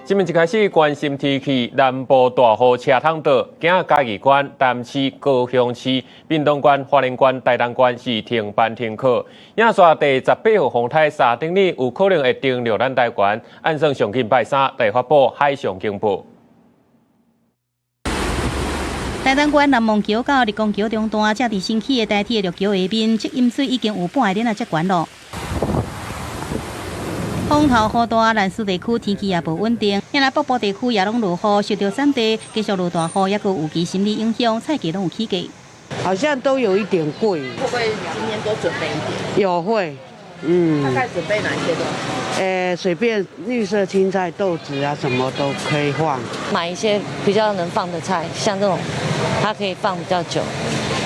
新聞一開始關心天氣，南部大雨車桶倒，今仔嘉義縣、淡市、高雄市、屏東縣、花蓮縣、台東縣是停班停課。影刷第18號風颱三等日有可能會登陸咱台灣，按算上緊拜三會發布海上警報。台東縣南門橋到立功橋中段，正佇升起的台鐵綠橋下面，這淹水已經有半個點啊，遮懸咯。風頭雨大，南勢地區天氣也無穩定，現在北部地區也攏落雨，受到山地繼續落大雨，也閣有其心理影響，菜價攏有起價。好像都有一點貴。會不會今天多準備一點？有會，大概準備哪一些東西？隨便綠色青菜、豆子啊，什麼都可以放。買一些比較能放的菜，像這種，它可以放比較久。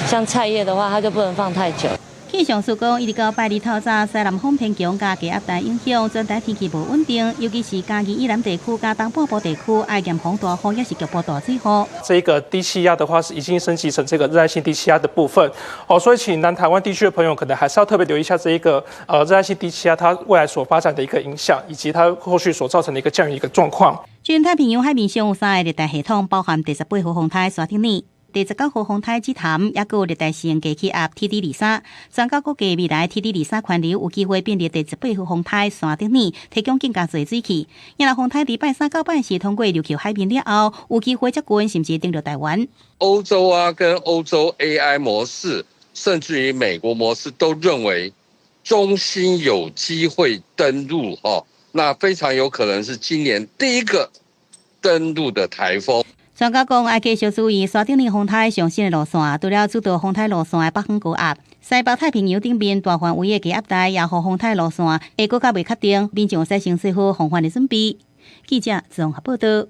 像菜葉的話，它就不能放太久。氣象署講，一直到拜日透早，西南風偏強加低壓帶影響，全台天氣無穩定，尤其是嘉義以南地區、加東半部地區，愛嚴防大雨，也是局部大水雨。這個低氣壓的話，是已經升級成這個熱帶性低氣壓的部分哦，所以請南台灣地區的朋友，可能還是要特別留意一下這一個熱帶性低氣壓它未來所發展的一個影響，以及它後續所造成的一個降雨一個狀況。全太平洋海面上有3個熱帶系統，包含第18號風颱沙丁尼。第19號風颱紫檀，也有熱帶性低氣壓 TD23，專家估計未來 TD23 環流有機會變成第18號風颱山頂尼，提供更加多水汽。因為風颱在拜三到拜四通過琉球海面了後，有機會接近甚至登陸台灣。歐洲跟歐洲 AI 模式，甚至於美國模式都認為中心有機會登陸那非常有可能是今年第一個登陸的颱風。專家講，要繼續注意沙丁尼風颱上升的路線，除了主導風颱路線的北方高壓，西北太平洋頂面大範圍的低壓帶也和風颱路線會閣較未確定，民眾使先做好防範的準備。記者鄭綜合報道。